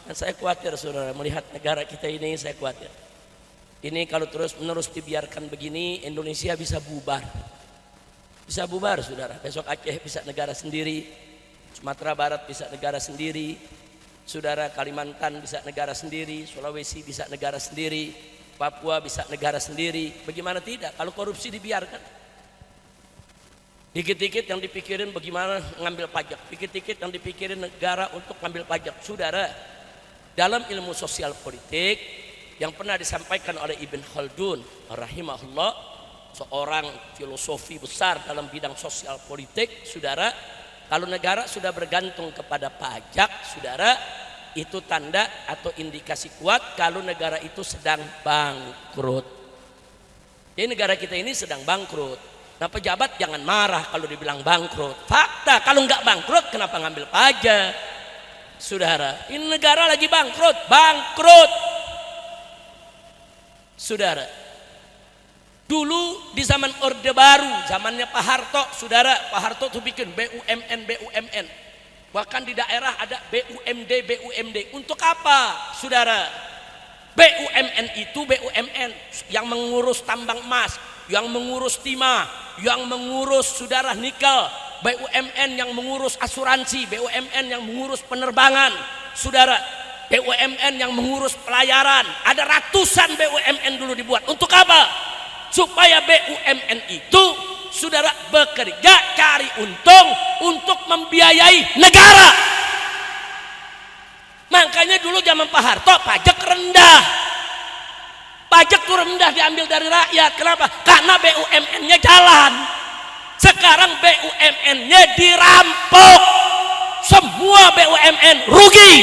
Dan saya khawatir saudara melihat negara kita ini, saya khawatir. Ini kalau terus menerus dibiarkan begini, Indonesia bisa bubar. Bisa bubar saudara. Besok Aceh bisa negara sendiri, Sumatera Barat bisa negara sendiri, saudara Kalimantan bisa negara sendiri, Sulawesi bisa negara sendiri, Papua bisa negara sendiri. Bagaimana tidak kalau korupsi dibiarkan? Dikit-dikit yang dipikirin bagaimana ngambil pajak, dikit-dikit yang dipikirin negara untuk ngambil pajak. Saudara, dalam ilmu sosial politik yang pernah disampaikan oleh Ibn Khaldun rahimahullah, seorang filosofi besar dalam bidang sosial politik, saudara, kalau negara sudah bergantung kepada pajak, saudara, itu tanda atau indikasi kuat kalau negara itu sedang bangkrut. Jadi negara kita ini sedang bangkrut. Nah, pejabat jangan marah kalau dibilang bangkrut. Fakta, kalau nggak bangkrut kenapa ngambil pajak? Saudara, ini negara lagi bangkrut, bangkrut. Saudara, dulu di zaman Orde Baru, zamannya Pak Harto, saudara, Pak Harto tuh bikin BUMN. Bahkan di daerah ada BUMD. Untuk apa, saudara? BUMN itu BUMN yang mengurus tambang emas, yang mengurus timah, yang mengurus saudara nikel, BUMN yang mengurus asuransi, BUMN yang mengurus penerbangan, saudara, BUMN yang mengurus pelayaran. Ada ratusan BUMN dulu dibuat. Untuk apa? Supaya BUMN itu saudara bekerja cari untung untuk membiayai negara. Makanya dulu zaman Pak Harto pajak rendah. Pajak itu rendah diambil dari rakyat. Kenapa? Karena BUMN-nya jalan. Sekarang BUMN-nya dirampok. Semua BUMN rugi.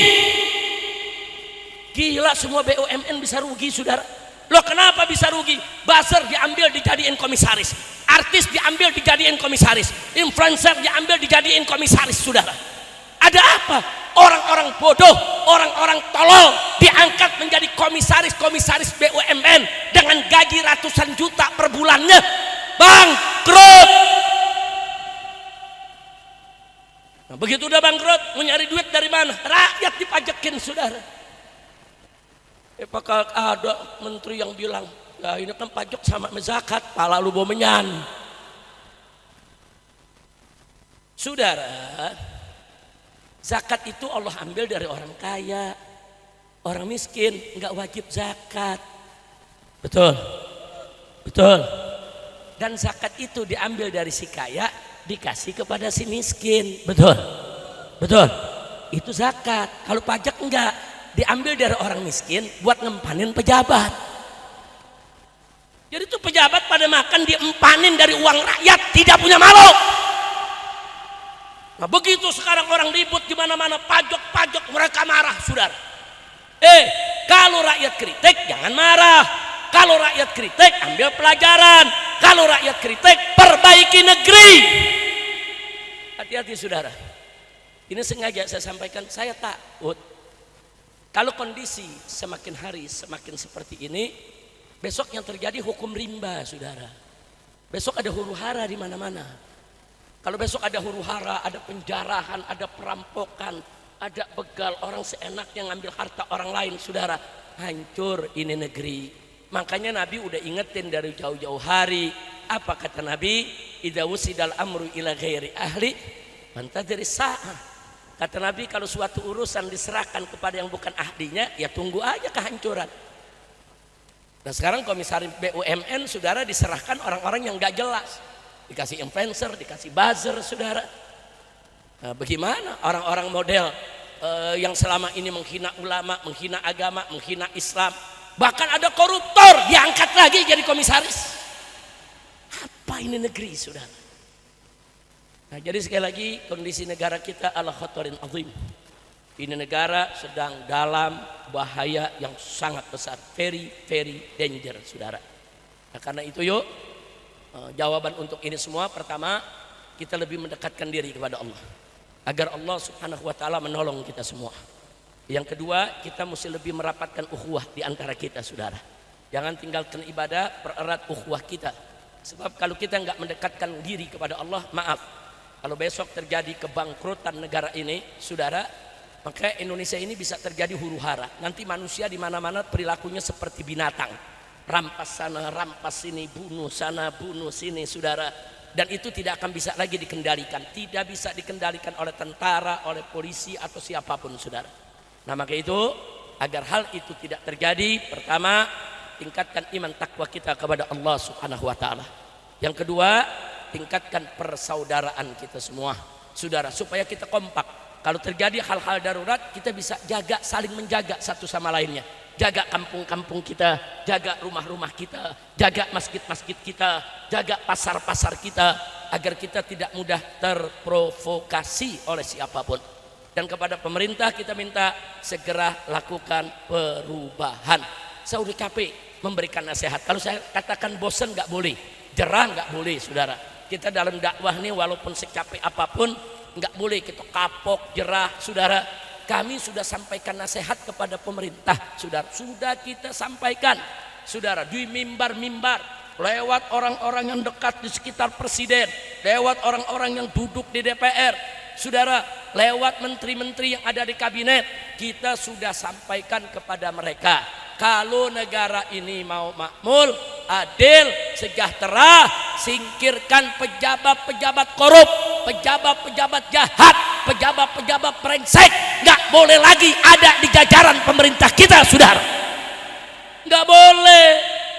Gila, semua BUMN bisa rugi, saudara. Loh, kenapa bisa rugi? Buzzer diambil dijadiin komisaris, artis diambil dijadiin komisaris, influencer diambil dijadiin komisaris, saudara. Ada apa? Orang-orang bodoh, orang-orang tolol diangkat menjadi komisaris BUMN dengan gaji ratusan juta per bulannya. Bangkrut. Nah, begitu udah bangkrut, mau nyari duit dari mana? Rakyat dipajakin, saudara. Apakah ada menteri yang bilang, ya ini kan pajak sama zakat, pala lu bomenyan. Saudara, zakat itu Allah ambil dari orang kaya. Orang miskin nggak wajib zakat. Betul, betul. Dan zakat itu diambil dari si kaya, dikasih kepada si miskin. Betul, betul. Itu zakat. Kalau pajak enggak, diambil dari orang miskin buat ngempanin pejabat. Jadi itu pejabat pada makan diempanin dari uang rakyat, tidak punya malu. Nah, begitu sekarang orang ribut di mana-mana pajak, mereka marah, saudara. Kalau rakyat kritik jangan marah. Kalau rakyat kritik ambil pelajaran. Kalau rakyat kritik perbaiki negeri. Hati-hati, saudara. Ini sengaja saya sampaikan, saya takut kalau kondisi semakin hari semakin seperti ini, besok yang terjadi hukum rimba, saudara. Besok ada huru-hara di mana-mana. Kalau besok ada huru-hara, ada penjarahan, ada perampokan, ada begal, orang seenaknya ngambil harta orang lain, saudara, hancur ini negeri. Makanya Nabi udah ingetin dari jauh-jauh hari. Apa kata Nabi? Idza wusidal amru ila ghairi ahli fantadhir sa'ah. Kata Nabi, kalau suatu urusan diserahkan kepada yang bukan ahlinya, ya tunggu aja kehancuran. Nah, sekarang komisaris BUMN, saudara, diserahkan orang-orang yang gak jelas. Dikasih influencer, dikasih buzzer, saudara. Nah, bagaimana orang-orang model yang selama ini menghina ulama, menghina agama, menghina Islam, bahkan ada koruptor diangkat lagi jadi komisaris. Apa ini negeri, saudara? Nah, jadi sekali lagi kondisi negara kita ala khatarin azim. Ini negara sedang dalam bahaya yang sangat besar, very danger, saudara. Nah, karena itu yuk, jawaban untuk ini semua, pertama kita lebih mendekatkan diri kepada Allah agar Allah subhanahu wa ta'ala menolong kita semua. Yang kedua, kita mesti lebih merapatkan ukhuwah di antara kita, saudara. Jangan tinggalkan ibadah, pererat ukhuwah kita. Sebab kalau kita nggak mendekatkan diri kepada Allah, maaf, kalau besok terjadi kebangkrutan negara ini, saudara, Maka Indonesia ini bisa terjadi huru-hara. Nanti manusia di mana-mana perilakunya seperti binatang. Rampas sana, rampas sini, bunuh sana, bunuh sini, saudara. Dan itu tidak akan bisa lagi dikendalikan. Tidak bisa dikendalikan oleh tentara, oleh polisi atau siapapun, saudara. Nah, maka itu agar hal itu tidak terjadi, pertama, tingkatkan iman takwa kita kepada Allah Subhanahu wa taala. Yang kedua, tingkatkan persaudaraan kita semua, saudara, supaya kita kompak. Kalau terjadi hal-hal darurat, kita bisa jaga, saling menjaga satu sama lainnya. Jaga kampung-kampung kita, jaga rumah-rumah kita, jaga masjid-masjid kita, jaga pasar-pasar kita, agar kita tidak mudah terprovokasi oleh siapapun. Dan kepada pemerintah kita minta segera lakukan perubahan. Saya udah capek memberikan nasihat. Kalau saya katakan bosan nggak boleh, jerah nggak boleh, saudara. Kita dalam dakwah nih walaupun secapek apapun nggak boleh kita kapok, jerah, saudara. Kami sudah sampaikan nasihat kepada pemerintah, saudara. Sudah kita sampaikan, saudara, di mimbar-mimbar, lewat orang-orang yang dekat di sekitar presiden, lewat orang-orang yang duduk di DPR, saudara, lewat menteri-menteri yang ada di kabinet. Kita sudah sampaikan kepada mereka, kalau negara ini mau makmur, adil, sejahtera, singkirkan pejabat-pejabat korup, pejabat-pejabat jahat, pejabat-pejabat brengsek. Nggak boleh lagi ada di jajaran pemerintah kita, saudara. Nggak boleh.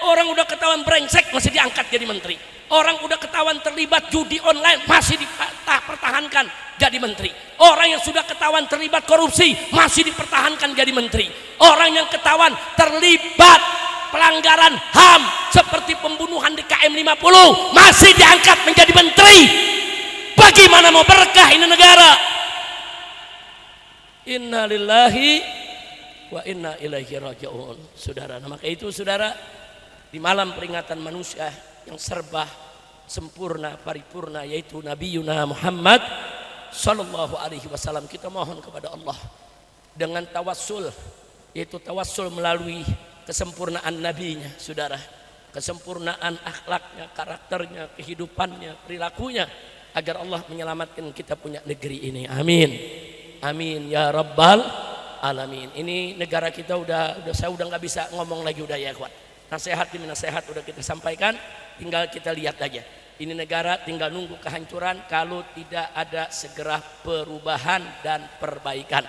Orang udah ketahuan brengsek masih diangkat jadi menteri. Orang udah ketahuan terlibat judi online masih dipertahankan jadi menteri. Orang yang sudah ketahuan terlibat korupsi masih dipertahankan jadi menteri. Orang yang ketahuan terlibat pelanggaran HAM seperti pembunuhan di KM 50 masih diangkat menjadi menteri. Bagaimana mau berkah ini negara? Inna lillahi wa inna ilaihi raji'un, saudara. Nah, maka itu, saudara, di malam peringatan manusia yang serba sempurna, paripurna, yaitu Nabi Yuna Muhammad sallallahu alaihi wasallam, kita mohon kepada Allah dengan tawassul, yaitu tawassul melalui kesempurnaan nabinya, saudara, kesempurnaan akhlaknya, karakternya, kehidupannya, perilakunya, agar Allah menyelamatkan kita punya negeri ini. Amin. Amin ya rabbal alamin. Ini negara kita saya udah nggak bisa ngomong lagi, udah ya, kuat. Nasihat demi nasihat udah kita sampaikan, tinggal kita lihat aja. Ini negara tinggal nunggu kehancuran kalau tidak ada segera perubahan dan perbaikan.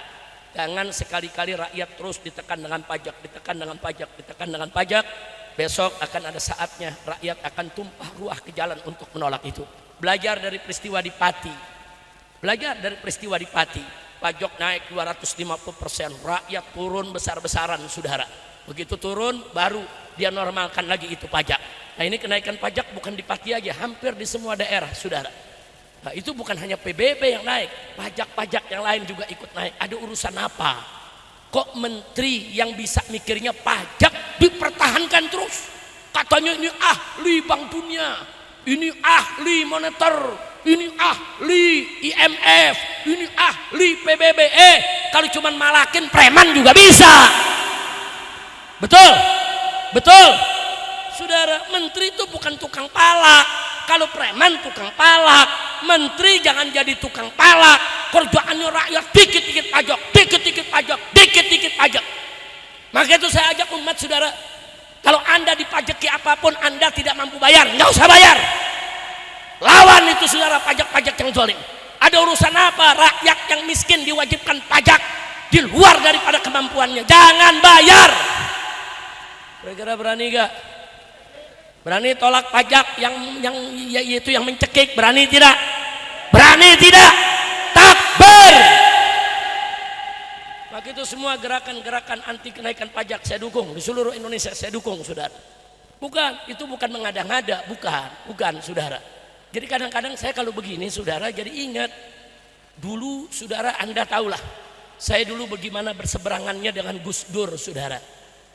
Jangan sekali-kali rakyat terus ditekan dengan pajak, ditekan dengan pajak, ditekan dengan pajak. Besok akan ada saatnya rakyat akan tumpah ruah ke jalan untuk menolak itu. Belajar dari peristiwa di Pati. Belajar dari peristiwa di Pati. Pajak naik 250%, rakyat turun besar-besaran, saudara. Begitu turun baru dia normalkan lagi itu pajak. Nah, ini kenaikan pajak bukan di Pati aja, hampir di semua daerah, saudara. Nah, itu bukan hanya PBB yang naik, pajak-pajak yang lain juga ikut naik. Ada urusan apa? Kok menteri yang bisa mikirnya pajak dipertahankan terus? Katanya ini ahli Bank Dunia, ini ahli moneter, ini ahli IMF, ini ahli PBB. Kalau cuman malakin preman juga bisa. Betul? Betul? Saudara, menteri itu bukan tukang palak. Kalau preman tukang palak, menteri jangan jadi tukang palak. Kerjaannya rakyat dikit-dikit pajak, dikit-dikit pajak, dikit-dikit pajak. Maka itu saya ajak umat, saudara, kalau Anda dipajaki apapun Anda tidak mampu bayar, nggak usah bayar. Lawan itu, saudara, pajak-pajak yang zalim. Ada urusan apa rakyat yang miskin diwajibkan pajak di luar daripada kemampuannya? Jangan bayar. Kira-kira berani gak? Berani tolak pajak yang yaitu yang mencekik? Berani tidak? Berani tidak? Takbir. Maka itu semua gerakan-gerakan anti kenaikan pajak saya dukung di seluruh Indonesia, saya dukung, saudara. Bukan, itu bukan mengada-ngada, bukan, saudara. Jadi kadang-kadang saya kalau begini, saudara, jadi ingat dulu, saudara, Anda tahulah saya dulu bagaimana berseberangannya dengan Gus Dur, saudara,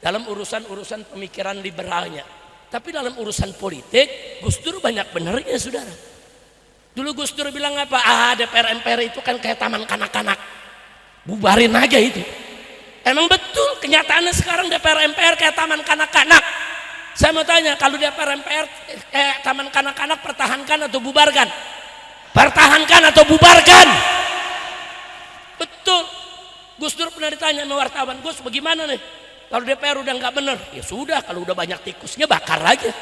dalam urusan-urusan pemikiran liberalnya. Tapi dalam urusan politik Gus Dur banyak benernya, saudara. Dulu Gus Dur bilang apa? DPR MPR itu kan kayak taman kanak-kanak, bubarin aja itu. Emang betul, kenyataannya sekarang DPR MPR kayak taman kanak-kanak. Saya mau tanya, kalau DPR MPR kayak taman kanak-kanak, pertahankan atau bubarkan? Pertahankan atau bubarkan? Betul. pernah ditanya sama wartawan, Gus bagaimana nih kalau DPR udah nggak bener? Ya sudah, kalau udah banyak tikusnya bakar aja.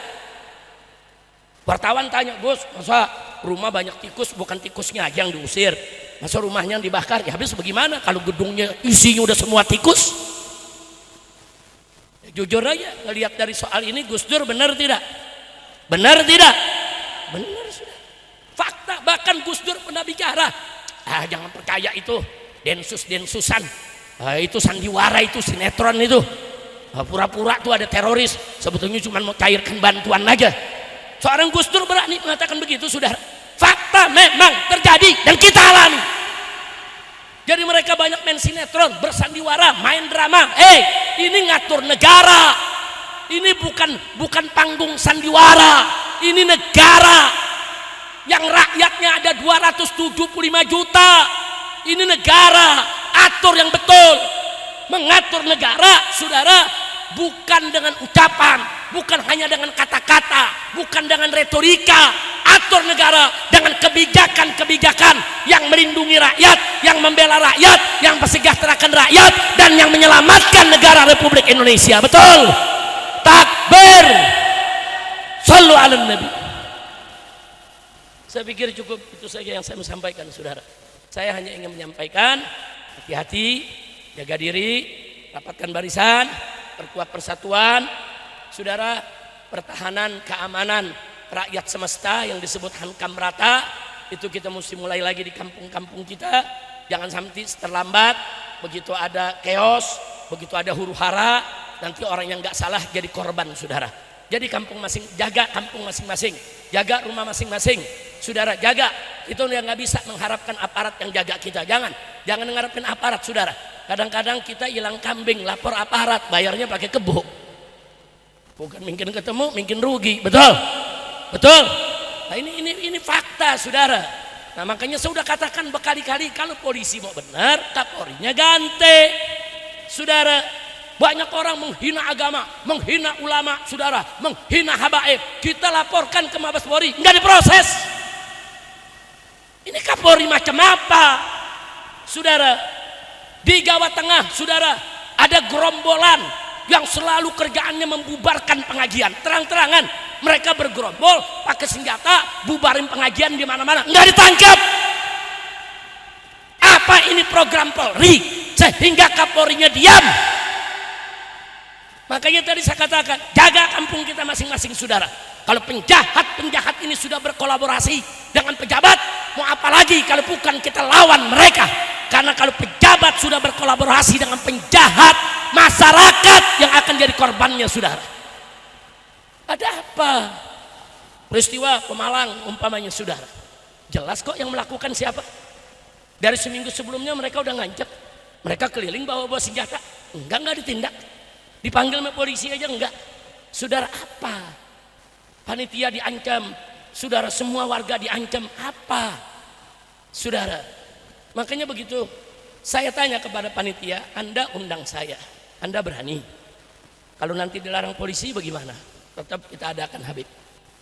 Wartawan tanya, Gus masa rumah banyak tikus, bukan tikusnya aja yang diusir, masa rumahnya yang dibakar? Ya habis bagaimana kalau gedungnya isinya udah semua tikus? Ya, jujur aja ngelihat dari soal ini, Gus Dur benar tidak? Benar tidak? Benar sudah. Fakta, bahkan Gus Dur pernah bicara, jangan percaya itu densus-densusan, itu sandiwara, itu sinetron itu, pura-pura tuh ada teroris, sebetulnya cuma mau cairkan bantuan aja. Seorang Gus Dur berani mengatakan begitu, saudara. Fakta memang terjadi dan kita alami. Jadi mereka banyak main sinetron, bersandiwara, main drama. Ini ngatur negara. Ini bukan panggung sandiwara. Ini negara yang rakyatnya ada 275 juta. Ini negara, atur yang betul. Mengatur negara, saudara, bukan dengan ucapan, bukan hanya dengan kata-kata, bukan dengan retorika. Atur negara dengan kebijakan-kebijakan yang melindungi rakyat, yang membela rakyat, yang mensejahterakan rakyat, dan yang menyelamatkan negara Republik Indonesia. Betul? Takbir. Shallu ala Nabi. Saya pikir cukup itu saja yang saya mau sampaikan, saudara. Saya hanya ingin menyampaikan, hati-hati, jaga diri, rapatkan barisan, perkuat persatuan, saudara. Pertahanan keamanan rakyat semesta yang disebut Hankam Rata itu kita mesti mulai lagi di kampung-kampung kita. Jangan sampai terlambat, begitu ada chaos, begitu ada huru hara, nanti orang yang nggak salah jadi korban, saudara. Jadi jaga kampung masing-masing, jaga rumah masing-masing, saudara, jaga. Itu yang nggak bisa mengharapkan aparat yang jaga kita. Jangan mengharapkan aparat, saudara. Kadang-kadang kita hilang kambing, lapor aparat, bayarnya pakai kebo. Bukan mungkin ketemu, mungkin rugi, betul? Betul. Nah ini fakta, saudara. Nah makanya saya sudah katakan berkali-kali, kalau polisi mau benar, Kapolrinya ganti, saudara. Banyak orang menghina agama, menghina ulama, saudara, menghina habaib. Kita laporkan ke Mabes Polri, nggak diproses. Ini Kapolri macam apa, saudara? Di Jawa Tengah, saudara, ada gerombolan yang selalu kerjaannya membubarkan pengajian. Terang-terangan mereka bergerombol, pakai senjata, bubarin pengajian di mana-mana, nggak ditangkap. Apa ini program Polri sehingga Kapolrinya diam? Makanya tadi saya katakan, jaga kampung kita masing-masing, saudara. Kalau penjahat ini sudah berkolaborasi dengan pejabat, mau apa lagi kalau bukan kita lawan mereka? Karena kalau pejabat sudah berkolaborasi dengan penjahat, masyarakat yang akan jadi korbannya, saudara. Ada apa? Peristiwa Pemalang umpamanya, saudara. Jelas kok yang melakukan siapa. Dari seminggu sebelumnya mereka udah ngancep. Mereka keliling bawa senjata. Enggak ditindak. Dipanggil sama polisi aja enggak. Saudara, apa? Panitia diancam, saudara, semua warga diancam, apa? Saudara, makanya begitu saya tanya kepada panitia, Anda undang saya, Anda berani? Kalau nanti dilarang polisi bagaimana? Tetap kita adakan, Habib.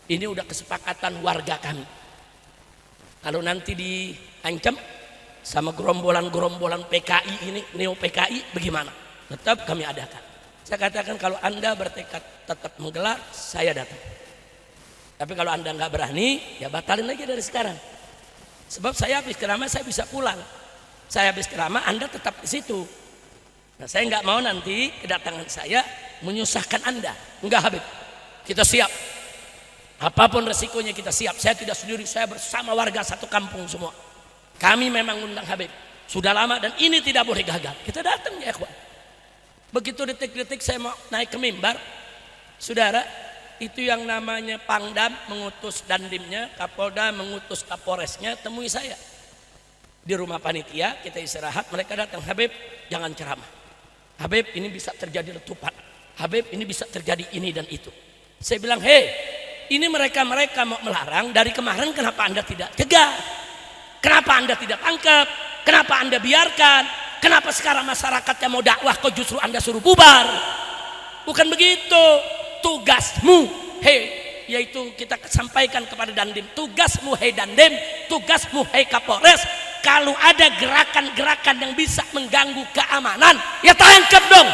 Ini udah kesepakatan warga kami. Kalau nanti diancam sama gerombolan-gerombolan PKI ini, neo PKI, bagaimana? Tetap kami adakan. Saya katakan kalau Anda bertekad tetap menggelar, saya datang. Tapi kalau Anda nggak berani, ya batalin aja dari sekarang. Sebab saya habis ceramah, saya bisa pulang. Saya habis ceramah, Anda tetap di situ. Nah, saya nggak mau nanti kedatangan saya menyusahkan Anda. Enggak, Habib. Kita siap. Apapun resikonya kita siap. Saya tidak sendiri, saya bersama warga satu kampung semua. Kami memang undang Habib. Sudah lama dan ini tidak boleh gagal. Kita datang ya, ikhwan. Begitu detik-detik saya mau naik ke mimbar, saudara, itu yang namanya Pangdam mengutus Dandimnya, Kapolda mengutus Kapolresnya, temui saya di rumah panitia. Kita istirahat, mereka datang, Habib jangan ceramah, Habib ini bisa terjadi letupan, Habib ini bisa terjadi ini dan itu. Saya bilang, hei, ini mereka mau melarang dari kemarin, kenapa Anda tidak cegah? Kenapa Anda tidak tangkap? Kenapa Anda biarkan? Kenapa sekarang masyarakatnya mau dakwah kok justru Anda suruh bubar? Bukan begitu. Tugasmu, hei, yaitu kita sampaikan kepada Dandim. Tugasmu, hei Dandim, tugasmu, hei Kapolres, kalau ada gerakan-gerakan yang bisa mengganggu keamanan, ya tangkap dong.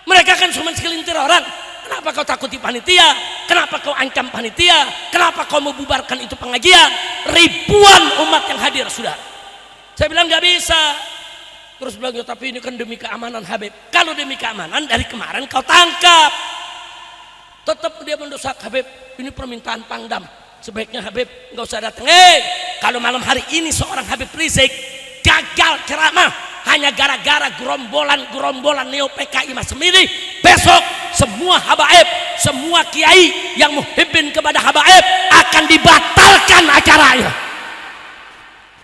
Mereka kan cuma segelintir orang. Kenapa kau takuti panitia? Kenapa kau ancam panitia? Kenapa kau membubarkan itu pengajian? Ribuan umat yang hadir, saudara. Saya bilang nggak bisa. Terus bilang, ya tapi ini kan demi keamanan Habib. Kalau demi keamanan, dari kemarin kau tangkap. Tetap dia mendesak, Habib, ini permintaan Pangdam. Sebaiknya Habib nggak usah datang. Kalau malam hari ini seorang Habib Rizik gagal ceramah hanya gara-gara gerombolan neo PKI Mas Mili, besok semua habaib, semua kiai yang muhibbin kepada habaib akan dibatalkan acaranya.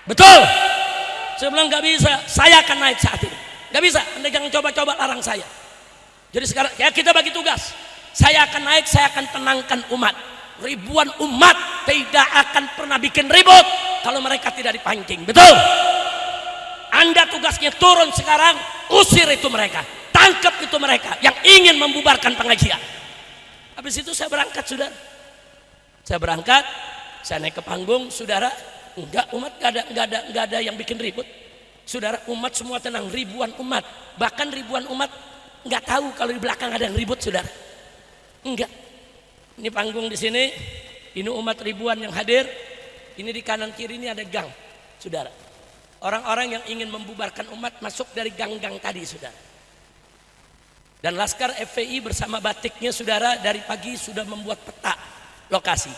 Betul? Saya bilang nggak bisa, saya akan naik saat ini. Nggak bisa, Anda jangan coba-coba larang saya. Jadi sekarang ya kita bagi tugas. Saya akan naik, saya akan tenangkan umat. Ribuan umat tidak akan pernah bikin ribut kalau mereka tidak dipancing. Betul? Anda tugasnya turun sekarang, usir itu mereka, tangkap itu mereka yang ingin membubarkan pengajian. Habis itu saya berangkat, saudara. Saya berangkat, saya naik ke panggung, saudara. Enggak, umat enggak ada yang bikin ribut. Saudara, umat semua tenang, ribuan umat. Bahkan ribuan umat enggak tahu kalau di belakang ada yang ribut, saudara. Enggak. Ini panggung di sini, ini umat ribuan yang hadir. Ini di kanan kiri ini ada gang, saudara. Orang-orang yang ingin membubarkan umat masuk dari gang-gang tadi, saudara. Dan Laskar FPI bersama batiknya, saudara, dari pagi sudah membuat peta lokasi.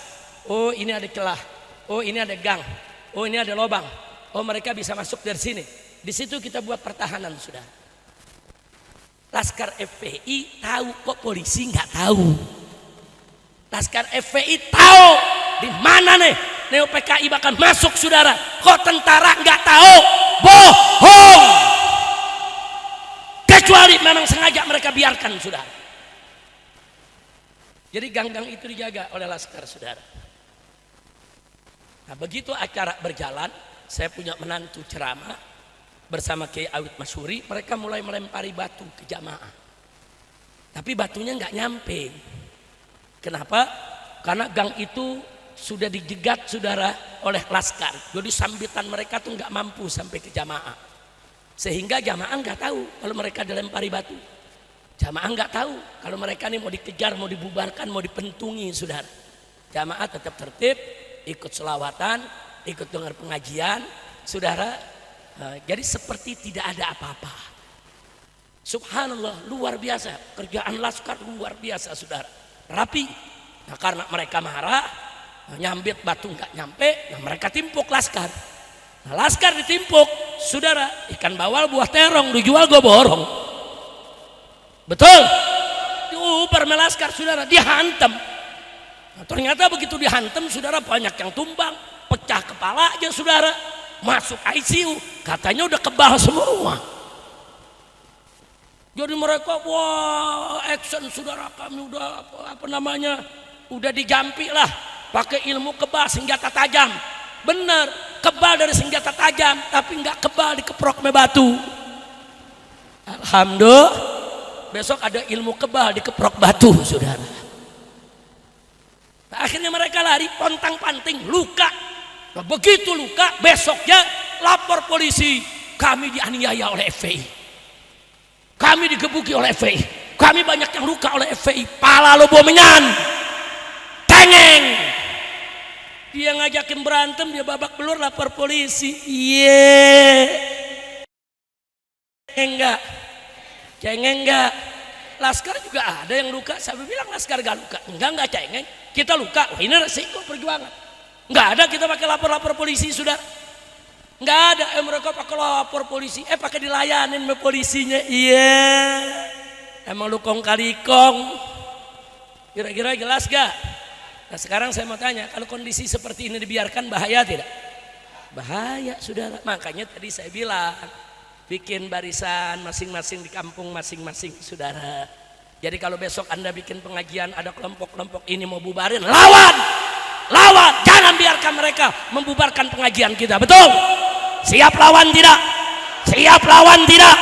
Oh, ini ada celah. Oh, ini ada gang. Oh, ini ada lubang. Oh, mereka bisa masuk dari sini. Di situ kita buat pertahanan, saudara. Laskar FPI tahu, kok polisi nggak tahu. Laskar FPI tahu di mana nih neo PKI bakal masuk, saudara. Kok tentara nggak tahu? Bohong. Kecuali memang sengaja mereka biarkan, saudara. Jadi gang-gang itu dijaga oleh Laskar, saudara. Nah, begitu acara berjalan, saya punya menantu ceramah bersama Kiai Awid Masyuri. Mereka mulai melempari batu ke jamaah, tapi batunya nggak nyampe. Kenapa? Karena gang itu sudah dijegat, saudara, oleh Laskar. Jadi sambitan mereka tuh nggak mampu sampai ke jamaah, sehingga jamaah nggak tahu kalau mereka dilempari batu. Jamaah nggak tahu kalau mereka ini mau dikejar, mau dibubarkan, mau dipentungi, saudara. Jamaah tetap tertib, ikut selawatan, ikut dengar pengajian, saudara. Jadi seperti tidak ada apa-apa. Subhanallah, luar biasa kerjaan Laskar, luar biasa, saudara. Rapi. Nah, karena mereka marah, nyambit batu nggak nyampe, nah mereka timpuk Laskar. Nah, Laskar ditimpuk, saudara, ikan bawal buah terong dijual gue borong. Betul? Diubar sama Laskar, saudara, dihantam. Nah, ternyata begitu dihantam, saudara, banyak yang tumbang, pecah kepala aja, saudara, masuk ICU, katanya udah kebal semua. Jadi mereka, wah, action, saudara, kami udah apa namanya, udah dijampi lah, pakai ilmu kebal senjata tajam. Bener, kebal dari senjata tajam, tapi nggak kebal dikeprok me batu. Alhamdulillah, besok ada ilmu kebal dikeprok batu, saudara. Nah, akhirnya mereka lari pontang panting, luka. Nah, begitu luka, besoknya lapor polisi, kami dianiaya oleh FPI. Kami digebuki oleh FPI. Kami banyak yang luka oleh FPI. Pala lo bomenyan. Tengeng. Dia ngajakin berantem, dia babak belur lapor polisi. Enggak. Cengeng enggak. Laskar juga ada yang luka. Saya bilang Laskar gak luka. Enggak cengeng. Kita luka. Wah, ini resiko perjuangan. Enggak ada kita pakai lapor-lapor polisi, saudara. Nggak ada, mereka pakai lapor polisi, pakai dilayanin sama polisinya. Iya, emang lu kong kali kong. Kira-kira jelas gak? Nah, sekarang saya mau tanya, kalau kondisi seperti ini dibiarkan bahaya tidak? Bahaya, saudara. Makanya tadi saya bilang bikin barisan masing-masing di kampung masing-masing, saudara. Jadi kalau besok Anda bikin pengajian ada kelompok-kelompok ini mau bubarin, lawan, jangan biarkan mereka membubarkan pengajian kita. Betul? Siap lawan tidak? Siap lawan tidak?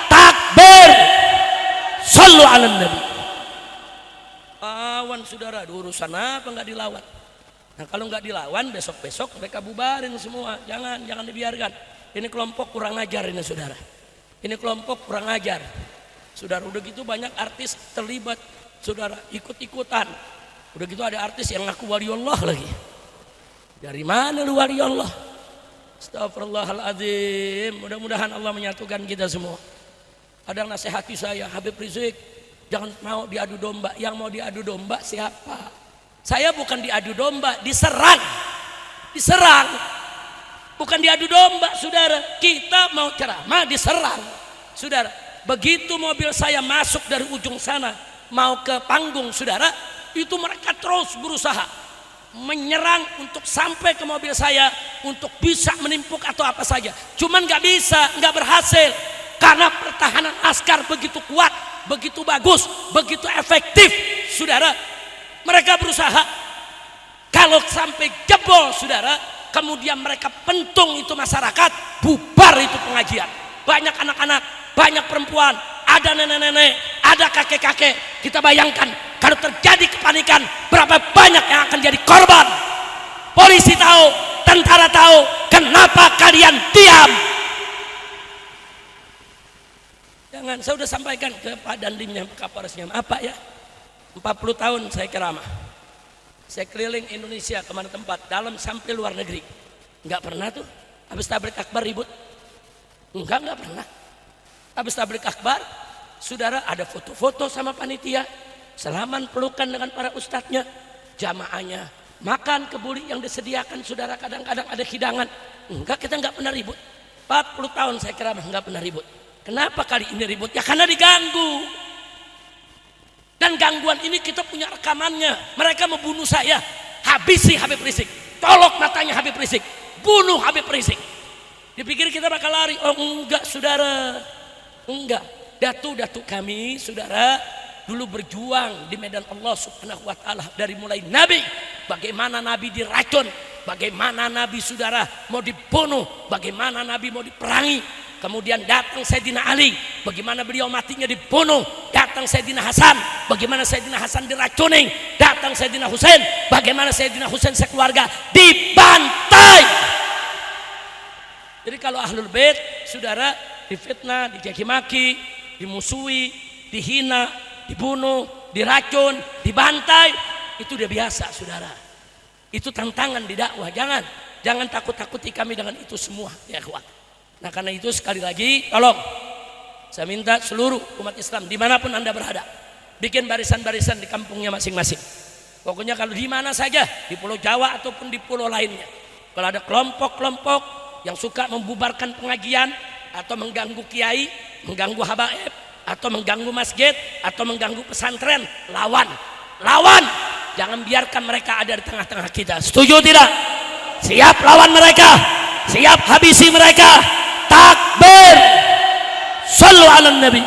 Takbir. Sallu ala nabi. Lawan, saudara, urusan apa nggak dilawan? Nah kalau nggak dilawan besok-besok mereka bubarin semua. Jangan dibiarkan. Ini kelompok kurang ajar ini saudara. Ini kelompok kurang ajar. Saudara udah gitu banyak artis terlibat saudara ikut-ikutan. Udah gitu ada artis yang ngaku wali Allah lagi. Dari mana lu wali Allah? Astagfirullahaladzim. Mudah-mudahan Allah menyatukan kita semua. Ada yang nasihati saya, Habib Rizik, jangan mau diadu domba. Yang mau diadu domba siapa? Saya bukan diadu domba, diserang. Bukan diadu domba, saudara. Kita mau ceramah, diserang. Saudara, begitu mobil saya masuk dari ujung sana, mau ke panggung, saudara, itu mereka terus berusaha menyerang untuk sampai ke mobil saya, untuk bisa menimpuk atau apa saja. Cuman nggak bisa, nggak berhasil. Karena pertahanan askar begitu kuat, begitu bagus, begitu efektif, saudara. Mereka berusaha, kalau sampai jebol saudara, kemudian mereka pentung itu masyarakat, bubar itu pengajian. Banyak anak-anak, banyak perempuan, ada nenek-nenek, ada kakek-kakek. Kita bayangkan kalau terjadi kepanikan, berapa banyak yang akan jadi korban. Polisi tahu, tentara tahu, kenapa kalian diam? Jangan, saya sudah sampaikan ke Pak Dandimnya, Kapolresnya, apa ya? 40 tahun saya ceramah, saya keliling Indonesia kemana tempat, dalam sampai luar negeri, nggak pernah tuh habis tablik akbar ribut, nggak pernah. Habis tablik akbar, saudara ada foto-foto sama panitia, salaman pelukan dengan para ustadznya, jamaahnya makan kebuli yang disediakan, saudara. Kadang-kadang ada hidangan, kita nggak pernah ribut. 40 tahun saya ceramah nggak pernah ribut. Kenapa kali ini ribut? Ya karena diganggu. Dan gangguan ini kita punya rekamannya. Mereka membunuh saya. Habisi Habib Rizik. Tolok matanya Habib Rizik. Bunuh Habib Rizik. Dipikir kita bakal lari. Oh enggak saudara. Enggak. Datu-datu kami saudara dulu berjuang di medan Allah subhanahu wa ta'ala. Dari mulai Nabi. Bagaimana Nabi diracun. Bagaimana Nabi saudara mau dibunuh. Bagaimana Nabi mau diperangi. Kemudian datang Sayyidina Ali, bagaimana beliau matinya dibunuh. Datang Sayyidina Hasan, bagaimana Sayyidina Hasan diracuni. Datang Sayyidina Husain, bagaimana Sayyidina Husain sekeluarga dibantai. Jadi kalau Ahlul Bait, saudara, difitnah, dicaci maki, dimusuhi, dihina, dibunuh, diracun, dibantai, itu udah biasa, saudara. Itu tantangan di dakwah. Jangan takut-takuti kami dengan itu semua, ya kawan. Nah karena itu sekali lagi tolong saya minta seluruh umat Islam dimanapun anda berada, bikin barisan-barisan di kampungnya masing-masing. Pokoknya kalau di mana saja, di Pulau Jawa ataupun di pulau lainnya, kalau ada kelompok-kelompok yang suka membubarkan pengajian atau mengganggu kiai, mengganggu habaib, atau mengganggu masjid, atau mengganggu pesantren, lawan. Jangan biarkan mereka ada di tengah-tengah kita. Setuju tidak? Siap lawan mereka, siap habisi mereka. Takbir, sallu ala nabi.